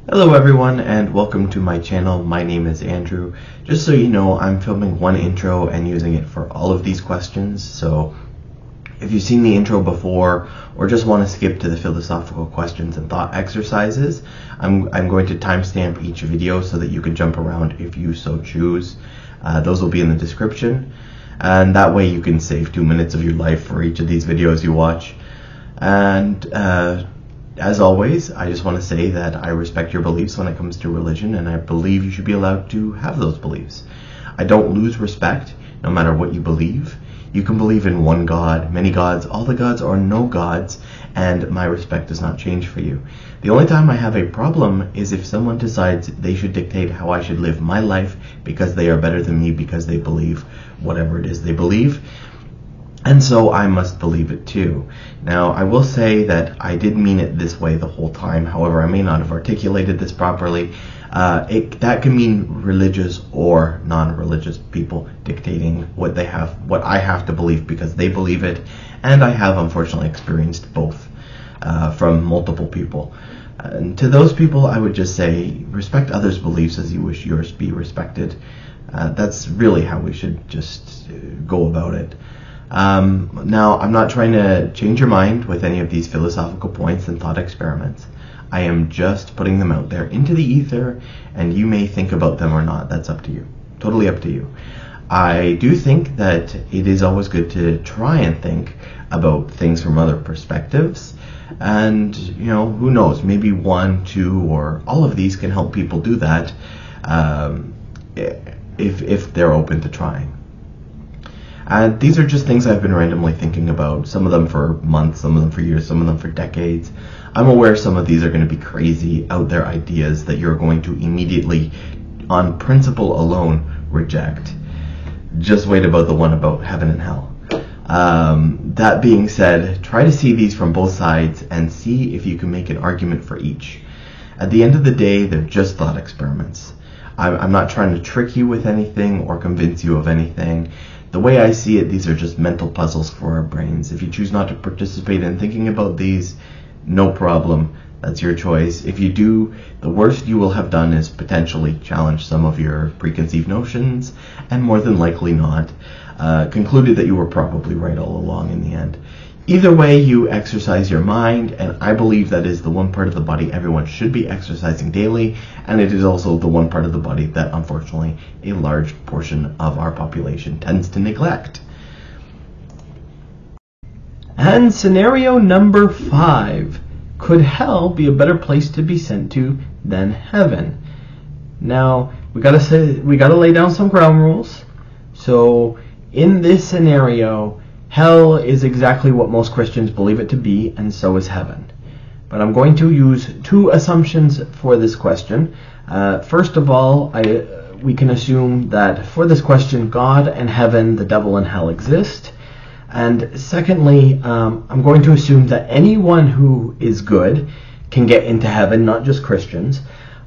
Hello everyone and welcome to my channel. My name is Andrew. Just so you know, I'm filming one intro and using it for all of these questions. So if you've seen the intro before or just want to skip to the philosophical questions and thought exercises, I'm going to timestamp each video so that you can jump around if you so choose. Those will be in the description, and that way you can save 2 minutes of your life for each of these videos you watch. And as always, I just want to say that I respect your beliefs when it comes to religion, and I believe you should be allowed to have those beliefs. I don't lose respect no matter what you believe. You can believe in one God, many gods, all the gods, or no gods, and my respect does not change for you. The only time I have a problem is if someone decides they should dictate how I should live my life because they are better than me, because they believe whatever it is they believe. And so I must believe it too. Now, I will say that I did mean it this way the whole time. However, I may not have articulated this properly. That can mean religious or non-religious people dictating what I have to believe because they believe it. And I have unfortunately experienced both from multiple people. And to those people, I would just say, respect others' beliefs as you wish yours be respected. That's really how we should just go about it. Now, I'm not trying to change your mind with any of these philosophical points and thought experiments. I am just putting them out there into the ether, and you may think about them or not. That's up to you. Totally up to you. I do think that it is always good to try and think about things from other perspectives. And, you know, who knows, maybe one, two, or all of these can help people do that if they're open to trying. And these are just things I've been randomly thinking about, some of them for months, some of them for years, some of them for decades. I'm aware some of these are going to be crazy, out there ideas that you're going to immediately, on principle alone, reject. Just wait about the one about heaven and hell. That being said, try to see these from both sides and see if you can make an argument for each. At the end of the day, they're just thought experiments. I'm not trying to trick you with anything or convince you of anything. The way I see it, these are just mental puzzles for our brains. If you choose not to participate in thinking about these, no problem. That's your choice. If you do, the worst you will have done is potentially challenge some of your preconceived notions, and more than likely not, concluded that you were probably right all along in the end. Either way, you exercise your mind, and I believe that is the one part of the body everyone should be exercising daily, and it is also the one part of the body that, unfortunately, a large portion of our population tends to neglect. And scenario number 5. Could hell be a better place to be sent to than heaven? Now, we gotta lay down some ground rules. So, in this scenario, hell is exactly what most Christians believe it to be, and so is heaven. But I'm going to use 2 assumptions for this question. First of all, we can assume that for this question, God and heaven, the devil and hell exist. And secondly, I'm going to assume that anyone who is good can get into heaven, not just Christians.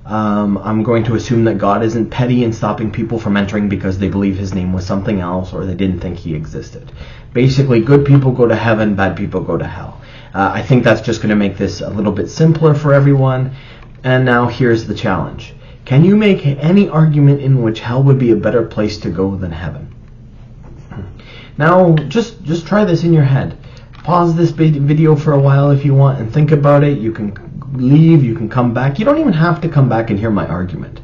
I'm going to assume that God isn't petty and stopping people from entering because they believe his name was something else or they didn't think he existed. Basically, good people go to heaven, bad people go to hell. I think that's just going to make this a little bit simpler for everyone. And now here's the challenge. Can you make any argument in which hell would be a better place to go than heaven? Now, just try this in your head. Pause this video for a while if you want and think about it. You can leave, you can come back. You don't even have to come back and hear my argument.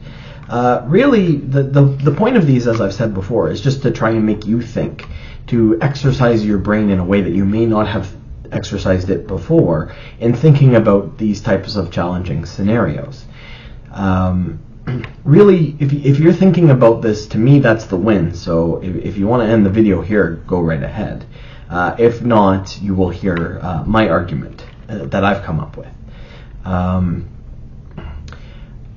Really, the point of these, as I've said before, is just to try and make you think, to exercise your brain in a way that you may not have exercised it before in thinking about these types of challenging scenarios. Really, if you're thinking about this, to me, that's the win. So if you want to end the video here, go right ahead. If not, you will hear my argument that I've come up with.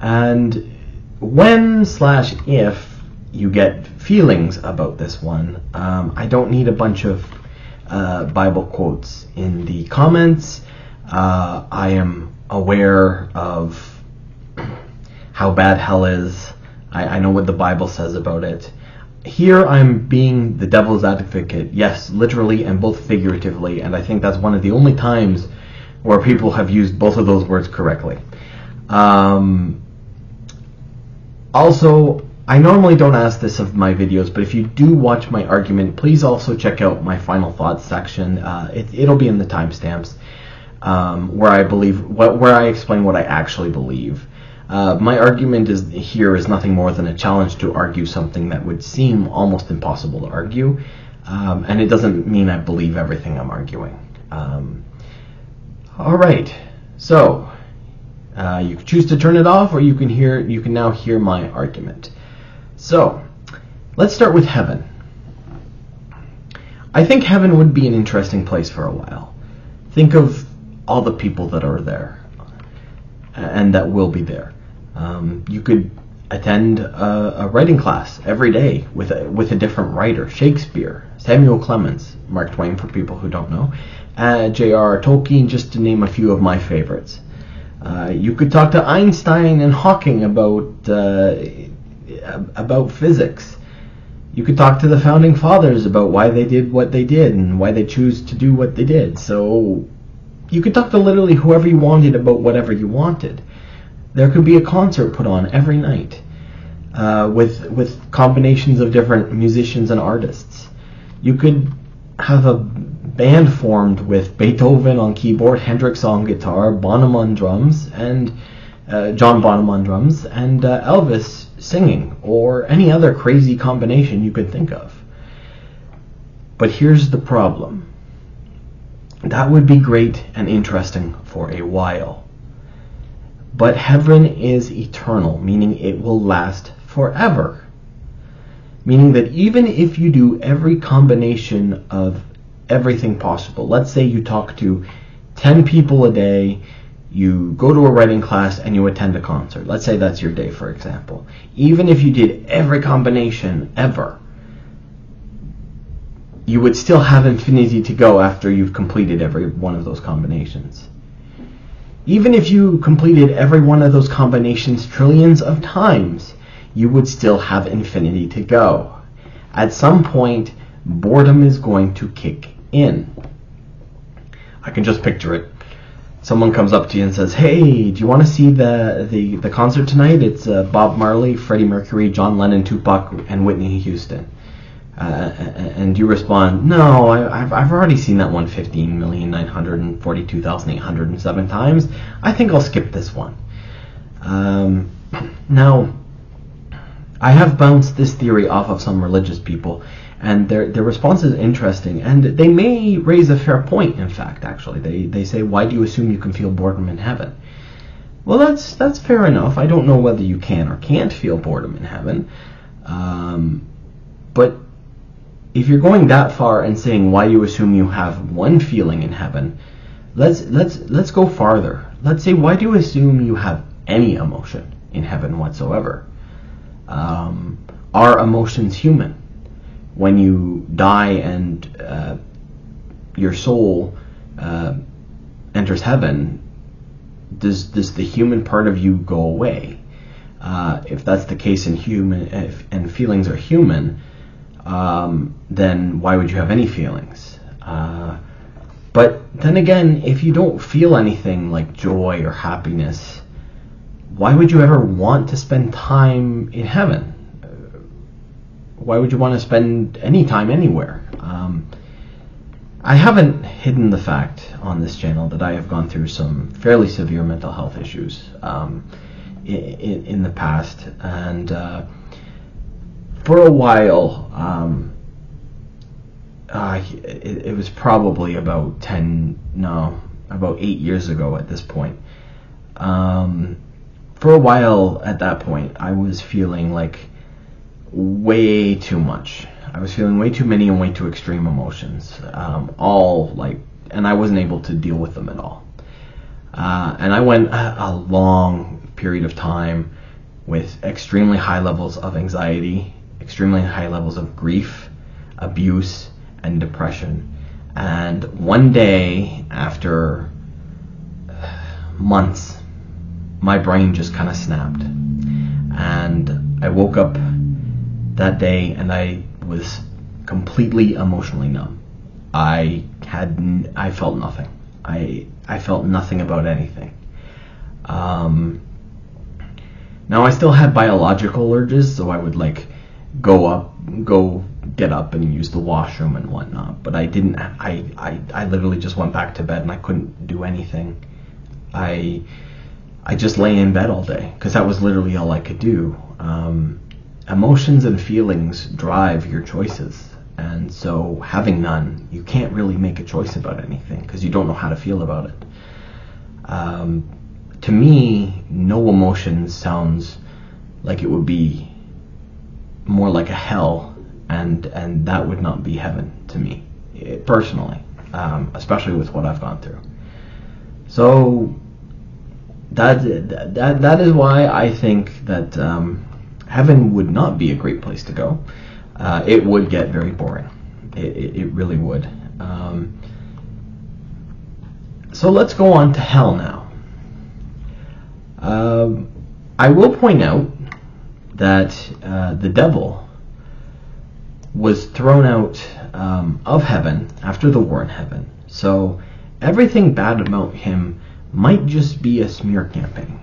And when/if you get feelings about this one, I don't need a bunch of Bible quotes in the comments. I am aware of how bad hell is. I know what the Bible says about it. Here I'm being the devil's advocate, yes, literally and both figuratively, and I think that's one of the only times where people have used both of those words correctly. Also, I normally don't ask this of my videos, but if you do watch my argument, please also check out my final thoughts section. It'll be in the timestamps where I explain what I actually believe. My argument is nothing more than a challenge to argue something that would seem almost impossible to argue, and it doesn't mean I believe everything I'm arguing. All right, so you can choose to turn it off, or you can now hear my argument. So let's start with heaven. I think heaven would be an interesting place for a while. Think of all the people that are there and that will be there. You could attend a writing class every day with a different writer: Shakespeare, Samuel Clemens, Mark Twain for people who don't know, J.R.R. Tolkien, just to name a few of my favorites. You could talk to Einstein and Hawking about physics. You could talk to the founding fathers about why they did what they did and why they choose to do what they did. So you could talk to literally whoever you wanted about whatever you wanted. There could be a concert put on every night with combinations of different musicians and artists. You could have a band formed with Beethoven on keyboard, Hendrix on guitar, Bonham on drums, and John Bonham on drums, and Elvis singing, or any other crazy combination you could think of. But here's the problem. That would be great and interesting for a while. But heaven is eternal, meaning it will last forever. Meaning that even if you do every combination of everything possible, let's say you talk to 10 people a day, you go to a writing class, and you attend a concert. Let's say that's your day, for example. Even if you did every combination ever, you would still have infinity to go after you've completed every one of those combinations. Even if you completed every one of those combinations trillions of times, you would still have infinity to go. At some point, boredom is going to kick in. I can just picture it. Someone comes up to you and says, "Hey, do you want to see the concert tonight? It's Bob Marley, Freddie Mercury, John Lennon, Tupac, and Whitney Houston." And you respond, "No, I've already seen that one 15,942,807 times. I think I'll skip this one." Now, I have bounced this theory off of some religious people, and their response is interesting, and they may raise a fair point. In fact, actually, they say, "Why do you assume you can feel boredom in heaven?" Well, that's fair enough. I don't know whether you can or can't feel boredom in heaven, but if you're going that far and saying why you assume you have one feeling in heaven, let's go farther. Let's say, why do you assume you have any emotion in heaven whatsoever? Are emotions human? When you die and your soul enters heaven, does the human part of you go away? If that's the case and feelings are human, then why would you have any feelings? But then again, if you don't feel anything like joy or happiness, why would you ever want to spend time in heaven? Why would you want to spend any time anywhere? I haven't hidden the fact on this channel that I have gone through some fairly severe mental health issues in the past, and for a while, it was probably about 8 years ago at this point. For a while at that point, I was feeling like way too much. I was feeling way too many and way too extreme emotions, and I wasn't able to deal with them at all. And I went a long period of time with extremely high levels of anxiety, extremely high levels of grief, abuse, and depression. And one day, after months, my brain just kind of snapped. And I woke up that day and I was completely emotionally numb. I felt nothing. I felt nothing about anything. Now I still had biological urges, so I would like go get up and use the washroom and whatnot. But I didn't. I literally just went back to bed and I couldn't do anything. I just lay in bed all day because that was literally all I could do. Emotions and feelings drive your choices, and so having none, you can't really make a choice about anything because you don't know how to feel about it. To me, no emotion sounds like it would be more like a hell, and that would not be heaven to me, personally, especially with what I've gone through. So that is why I think that heaven would not be a great place to go. It would get very boring. It really would. So let's go on to hell now. I will point out that the devil was thrown out of heaven after the war in heaven. So everything bad about him might just be a smear campaign.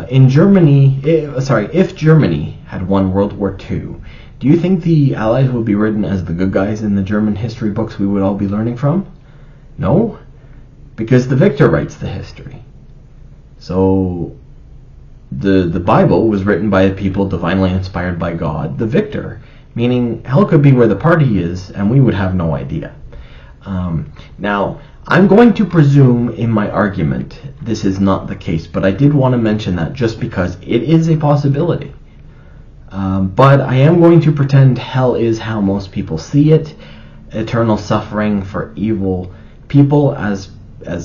In Germany, if Germany had won World War II, do you think the Allies would be written as the good guys in the German history books we would all be learning from? No, because the victor writes the history. So the Bible was written by a people divinely inspired by God, the victor, meaning hell could be where the party is and we would have no idea. Now, I'm going to presume in my argument this is not the case, but I did want to mention that just because it is a possibility. But I am going to pretend hell is how most people see it, eternal suffering for evil people as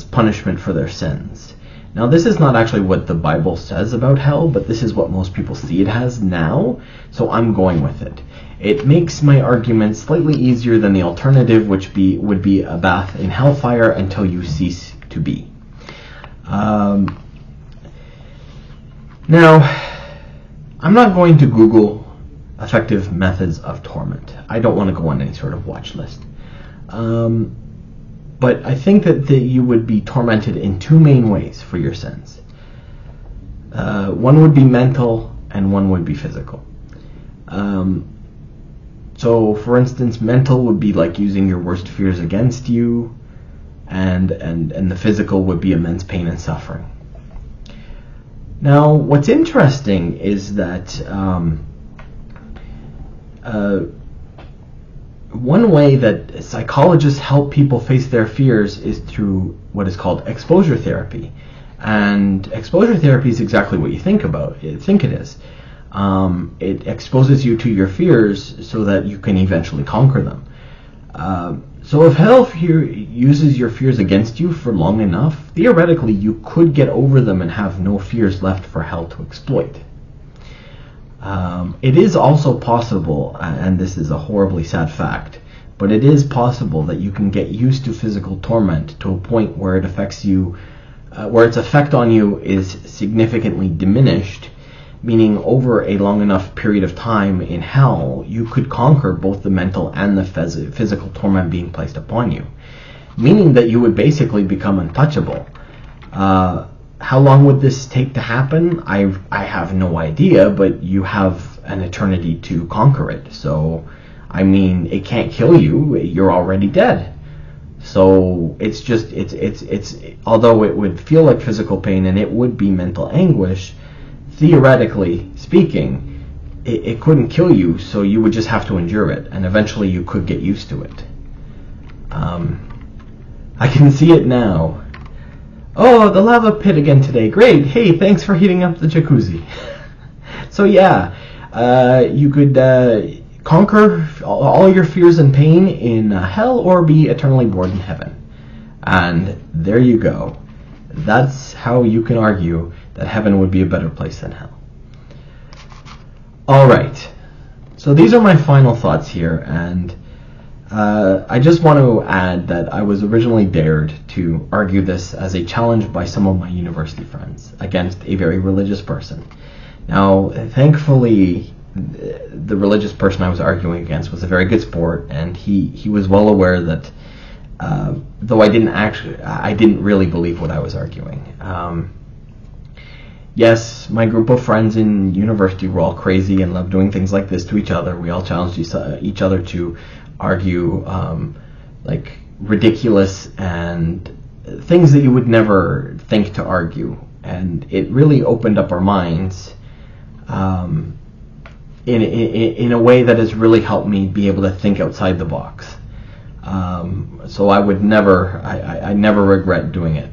punishment for their sins. Now, this is not actually what the Bible says about hell, but this is what most people see it as now, so I'm going with it. It makes my argument slightly easier than the alternative, which would be a bath in hellfire until you cease to be. Now, I'm not going to Google effective methods of torment. I don't want to go on any sort of watch list. But I think that you would be tormented in two main ways for your sins. One would be mental and one would be physical. So, for instance, mental would be like using your worst fears against you, and the physical would be immense pain and suffering. Now, what's interesting is that one way that psychologists help people face their fears is through what is called exposure therapy. And exposure therapy is exactly what you think it is. It exposes you to your fears so that you can eventually conquer them. So if hell uses your fears against you for long enough, theoretically you could get over them and have no fears left for hell to exploit. It is also possible, and this is a horribly sad fact, but it is possible that you can get used to physical torment to a point where it affects you, where its effect on you is significantly diminished, meaning over a long enough period of time in hell, you could conquer both the mental and the physical torment being placed upon you, meaning that you would basically become untouchable. How long would this take to happen? I have no idea, but you have an eternity to conquer it. So, I mean, it can't kill you. You're already dead. So it's although it would feel like physical pain and it would be mental anguish, theoretically speaking, it couldn't kill you, so you would just have to endure it, and eventually you could get used to it. I can see it now. Oh, the lava pit again today. Great. Hey, thanks for heating up the jacuzzi. So yeah, you could conquer all your fears and pain in hell or be eternally bored in heaven. And there you go. That's how you can argue that heaven would be a better place than hell. Alright, so these are my final thoughts here, and I just want to add that I was originally dared to argue this as a challenge by some of my university friends against a very religious person. Now, thankfully, the religious person I was arguing against was a very good sport, and he was well aware that though I didn't really believe what I was arguing. yes, my group of friends in university were all crazy and loved doing things like this to each other. We all challenged each other to argue like ridiculous and things that you would never think to argue. And it really opened up our minds in a way that has really helped me be able to think outside the box. So I would never, I never regret doing it.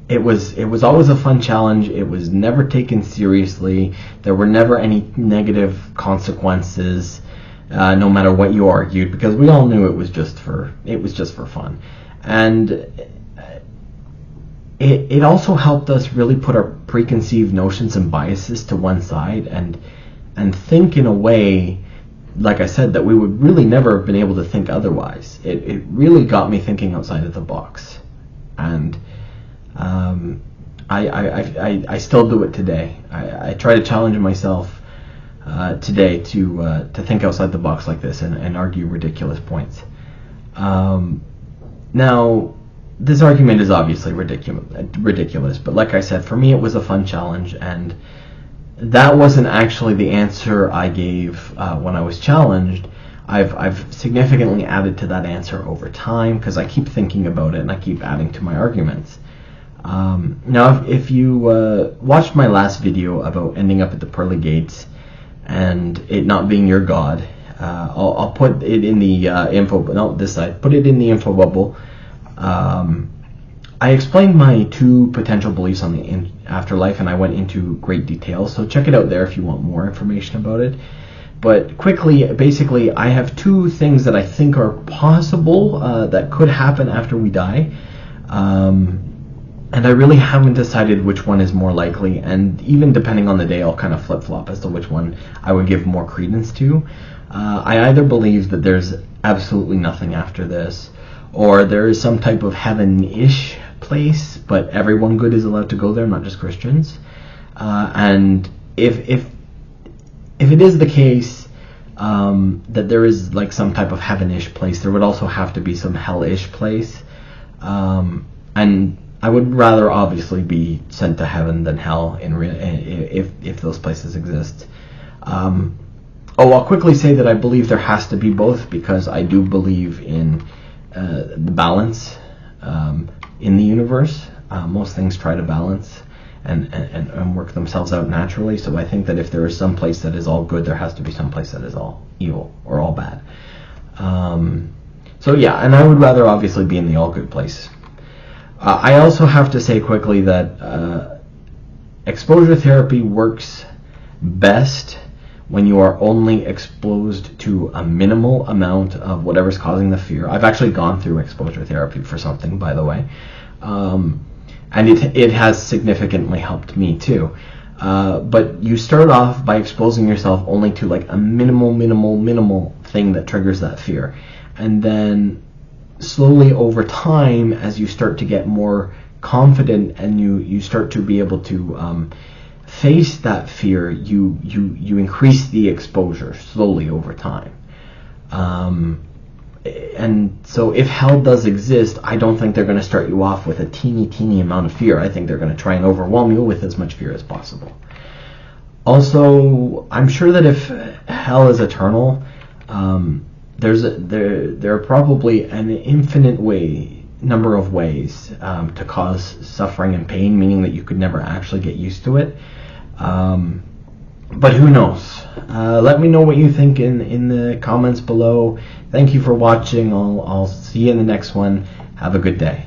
It was always a fun challenge. It was never taken seriously. There were never any negative consequences, no matter what you argued, because we all knew it was just for fun. And it also helped us really put our preconceived notions and biases to one side and think in a way, like I said, that we would really never have been able to think otherwise. It really got me thinking outside of the box. And I still do it today. I try to challenge myself today to think outside the box like this and argue ridiculous points. Now, this argument is obviously ridiculous, but like I said, for me it was a fun challenge, and that wasn't actually the answer I gave when I was challenged. I've significantly added to that answer over time because I keep thinking about it and I keep adding to my arguments. Now, if you watched my last video about ending up at the pearly gates and it not being your God, I'll put it in the info. No, this side. Put it in the info bubble. I explained my two potential beliefs on the afterlife, and I went into great detail. So check it out there if you want more information about it. But quickly, basically, I have two things that I think are possible that could happen after we die. And I really haven't decided which one is more likely, and even depending on the day, I'll kind of flip-flop as to which one I would give more credence to. I either believe that there's absolutely nothing after this, or there is some type of heaven-ish place, but everyone good is allowed to go there, not just Christians. And if it is the case that there is like some type of heaven-ish place, there would also have to be some hell-ish place. And I would rather obviously be sent to heaven than hell if those places exist. I'll quickly say that I believe there has to be both, because I do believe in the balance in the universe. Most things try to balance and work themselves out naturally. So I think that if there is some place that is all good, there has to be some place that is all evil or all bad. So yeah, and I would rather obviously be in the all good place. I also have to say quickly that exposure therapy works best when you are only exposed to a minimal amount of whatever's causing the fear. I've actually gone through exposure therapy for something, by the way, and it has significantly helped me too. But you start off by exposing yourself only to like a minimal thing that triggers that fear, and then slowly over time, as you start to get more confident and you start to be able to face that fear, you increase the exposure slowly over time. And so if hell does exist, I don't think they're going to start you off with a teeny amount of fear. I think they're going to try and overwhelm you with as much fear as possible. Also, I'm sure that if hell is eternal, there are probably an infinite number of ways to cause suffering and pain, meaning that you could never actually get used to it. But who knows? Let me know what you think in the comments below. Thank you for watching. I'll see you in the next one. Have a good day.